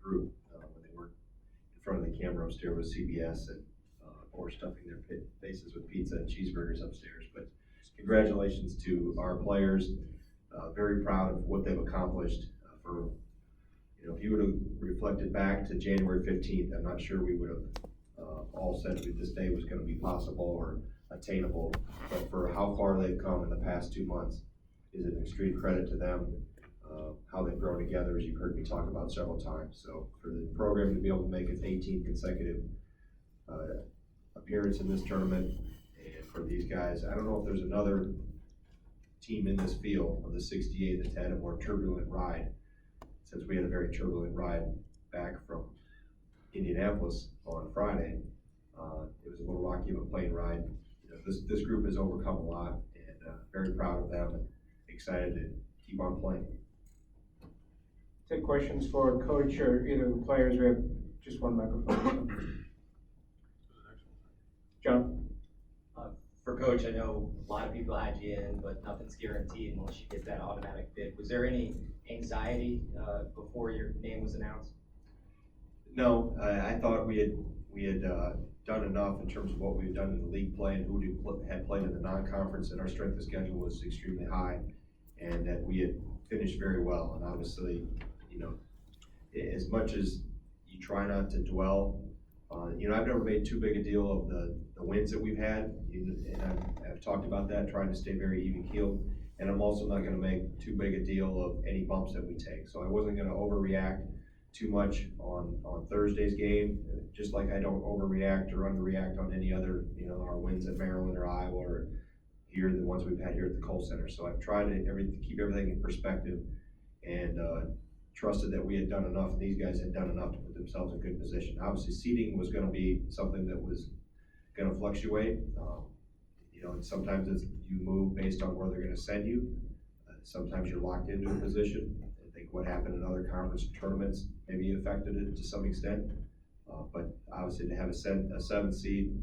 group when they weren't in front of the camera upstairs with CBS and or stuffing their faces with pizza and cheeseburgers upstairs. But congratulations to our players. Very proud of what they've accomplished. If you would have reflected back to January 15th, I'm not sure we would have all said that this day was going to be possible or attainable. But for how far they've come in the past 2 months is an extreme credit to them. How they've grown together, as you've heard me talk about several times. So for the program to be able to make its 18th consecutive appearance in this tournament, and for these guys, I don't know if there's another team in this field of the 68 that's had a more turbulent ride, since we had a very turbulent ride back from Indianapolis on Friday. It was a little rocky of a plane ride. This group has overcome a lot, and very proud of them and excited to keep on playing. Take questions for coach or either the players. We have just one microphone. John? For coach, I know a lot of people had you in, but nothing's guaranteed unless you get that automatic bid. Was there any anxiety before your name was announced? No, I thought we had done enough in terms of what we've done in the league play and who had played in the non-conference, and our strength of schedule was extremely high, and that we had finished very well. And obviously, as much as you try not to dwell, I've never made too big a deal of the wins that we've had, and I've talked about that, trying to stay very even-keeled. And I'm also not going to make too big a deal of any bumps that we take. So I wasn't going to overreact too much on Thursday's game, just like I don't overreact or underreact on any other, our wins at Maryland or Iowa or here, the ones we've had here at the Kohl Center. So I've tried to keep everything in perspective and trusted that we had done enough and these guys had done enough to put themselves in good position. Obviously, seeding was going to be something that was going to fluctuate. And sometimes you move based on where they're going to send you. Sometimes you're locked into a position. I think what happened in other conference tournaments maybe affected it to some extent. But obviously to have a 7 seed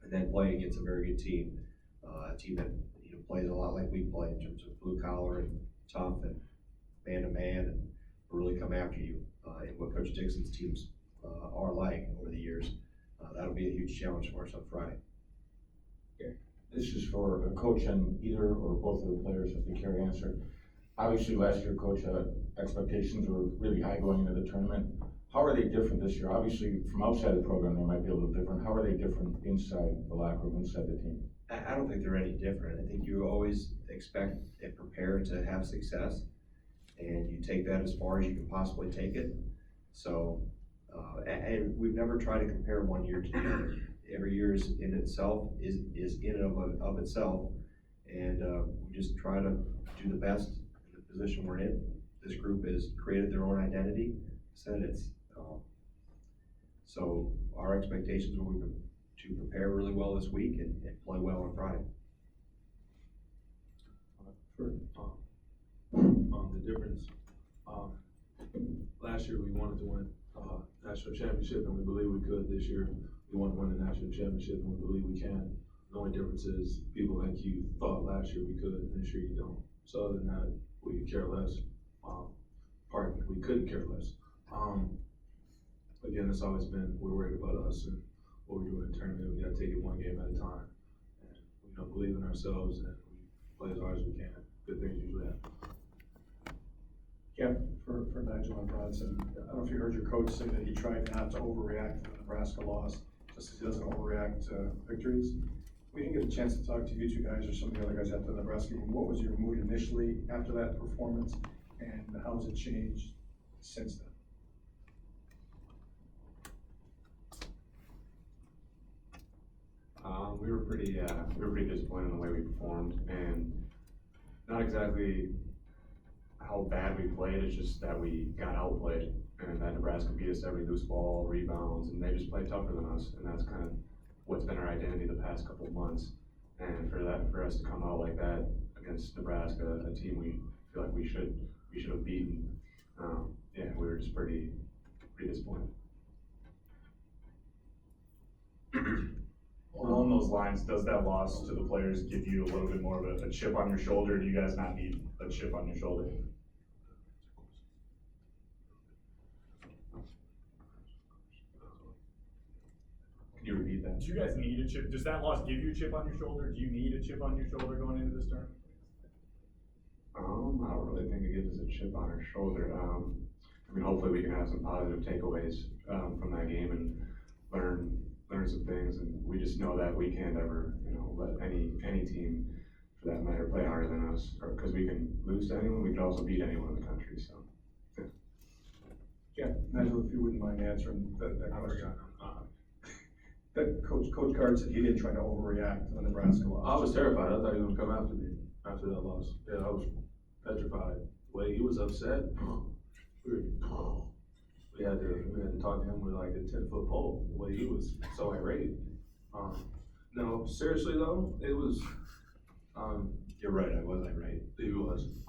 and then playing against a very good team, a team that plays a lot like we play in terms of blue collar and tough and man-to-man and really come after you, and what Coach Dixon's teams are like over the years. That'll be a huge challenge for us on Friday. This is for a coach and either or both of the players, if they care to answer. Obviously, last year, Coach, expectations were really high going into the tournament. How are they different this year? Obviously, from outside the program, they might be a little different. How are they different inside the locker room, inside the team? I don't think they're any different. I think you always expect and prepare to have success, and you take that as far as you can possibly take it. So, and we've never tried to compare one year to the other. Every year is in itself, is in and of itself, and we just try to do the best in the position we're in. This group has created their own identity, said it's, so our expectations will be to prepare really well this week and play well on Friday. For the difference, last year we wanted to win national championship, and we believe we could. This year we want to win the national championship, and we believe we can. The only difference is people like you thought last year we could, and this year you don't. So other than that, we could care less. We couldn't care less. Again, it's always been, we're worried about us and what we're doing in the tournament. We got to take it one game at a time. And we believe in ourselves, and we play as hard as we can. Good things usually happen. Jeff? For Nigel and Bronson, I don't know if you heard your coach say that he tried not to overreact to the Nebraska loss, just as he doesn't overreact to victories. We didn't get a chance to talk to you two guys or some of the other guys after the Nebraska game. What was your mood initially after that performance, and how has it changed since then? We were pretty disappointed in the way we performed, and not exactly how bad we played. It's just that we got outplayed, and that Nebraska beat us every loose ball, rebounds, and they just played tougher than us, and that's kind of what's been our identity the past couple of months. And for us to come out like that against Nebraska, a team we feel like we should have beaten, we were just pretty disappointed. Along those lines, does that loss to the players give you a little bit more of a chip on your shoulder? Or do you guys not need a chip on your shoulder? you guys need a chip? Does that loss give you a chip on your shoulder? Do you need a chip on your shoulder going into this tournament? I don't really think it gives us a chip on our shoulder. I mean, hopefully we can have some positive takeaways, from that game and learn some things. And we just know that we can't ever, let any team, for that matter, play harder than us. Or, cause we can lose to anyone, we can also beat anyone in the country, so. Yeah. Nigel, if you wouldn't mind answering that question. That Coach Gard said he didn't try to overreact to the Nebraska loss. I was terrified. I thought he was gonna come after me after that loss. Yeah, I was petrified. The way he was upset, we had to talk to him with like a 10-foot pole. The way he was so irate. No, seriously though, it was. You're right, I was irate. He was.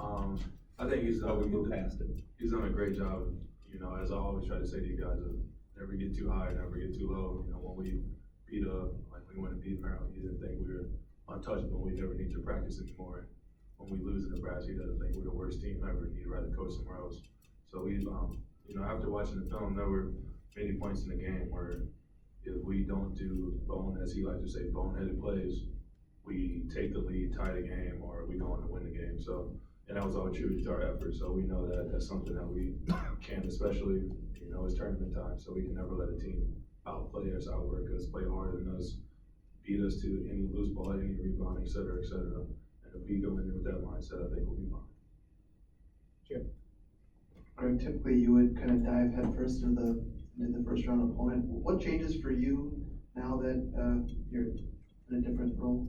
I think he's But we moved past it. He's done a great job. As I always try to say to you guys, never get too high, never get too low. When we beat like we went and beat Maryland, he didn't think we were untouchable. We never need to practice anymore. When we lose in Nebraska, he doesn't think we're the worst team ever. He'd rather coach somewhere else. So we've, after watching the film, there were many points in the game where if we don't do as he likes to say, boneheaded plays, we take the lead, tie the game, or we go on to win the game. So, and that was all tribute to our effort. So we know that that's something that we can, especially, it's tournament time. So we can never let a team outplay us, outwork us, play harder than us, beat us to any loose ball, any rebound, et cetera, et cetera. And if we go in there with that mindset, I think we'll be fine. Greg, typically you would kind of dive headfirst into the first round opponent. What changes for you now that you're in a different role?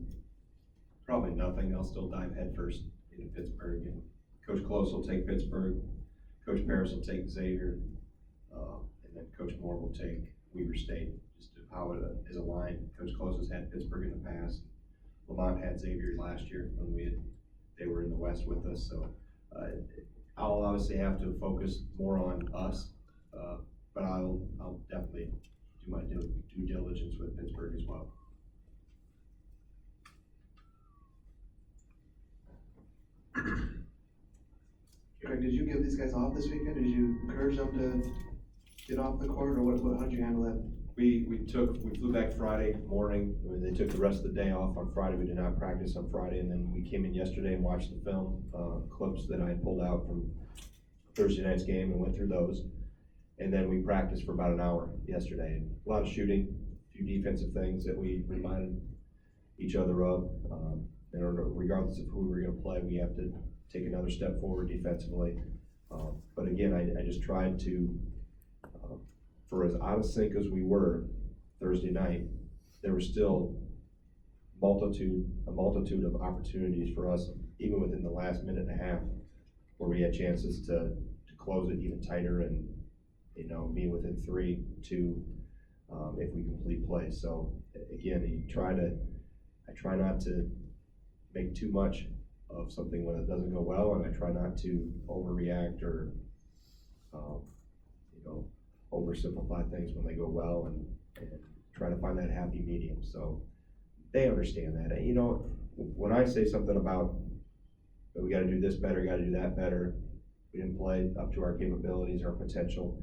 Probably nothing. I'll still dive headfirst into Pittsburgh, and Coach Close will take Pittsburgh, Coach Paris will take Xavier, and then Coach Moore will take Weber State, just how it is aligned. Coach Close has had Pittsburgh in the past. Lamont had Xavier last year when they were in the West with us, so I'll obviously have to focus more on us, but I'll definitely do my due diligence with Pittsburgh as well. Greg, did you give these guys off this weekend? Did you encourage them to get off the court, or how did you handle that? We flew back Friday morning. They took the rest of the day off on Friday. We did not practice on Friday, and then we came in yesterday and watched the film clips that I had pulled out from Thursday night's game and went through those. And then we practiced for about an hour yesterday. A lot of shooting, a few defensive things that we reminded each other of. Regardless of who we were going to play, we have to take another step forward defensively. But again, I just tried to, for as out of sync as we were Thursday night, there was still a multitude of opportunities for us, even within the last minute and a half, where we had chances to close it even tighter and, be within 3-2 if we complete play. So again, I try not to make too much of something when it doesn't go well, and I try not to overreact or, oversimplify things when they go well, and try to find that happy medium. So they understand that. When I say something about we got to do this better, got to do that better, we didn't play up to our capabilities, our potential,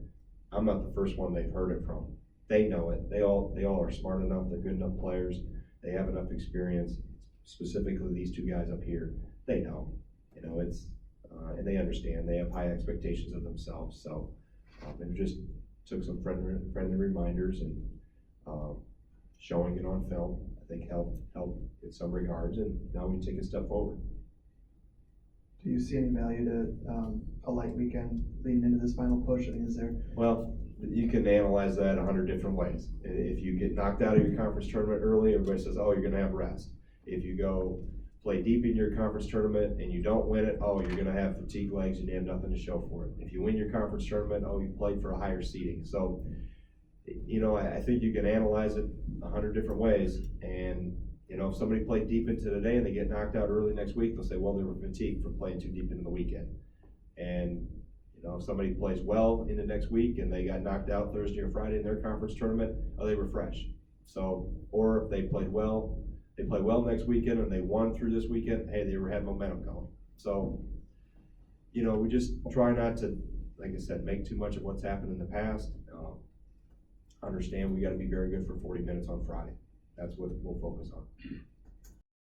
I'm not the first one they've heard it from. They know it. They all are smart enough. They're good enough players. They have enough experience. Specifically, these two guys up here, they know. And they understand. They have high expectations of themselves. So it just took some friendly reminders and showing it on film, I think helped in some regards, and now we take a step forward. Do you see any value to a light weekend leading into this final push? I think is there. Well, you can analyze that 100 different ways. If you get knocked out of your conference tournament early, everybody says, oh, you're going to have rest. If you go play deep in your conference tournament and you don't win it, oh, you're going to have fatigued legs and you have nothing to show for it. If you win your conference tournament, oh, you played for a higher seeding. So, I think you can analyze it 100 different ways. And, if somebody played deep into the day and they get knocked out early next week, they'll say, well, they were fatigued from playing too deep into the weekend. And, if somebody plays well into next week and they got knocked out Thursday or Friday in their conference tournament, oh, they were fresh. So, or if they play well next weekend and they won through this weekend, hey, they had momentum going. So, we just try not to, like I said, make too much of what's happened in the past. Understand we got to be very good for 40 minutes on Friday. that's what we'll focus on.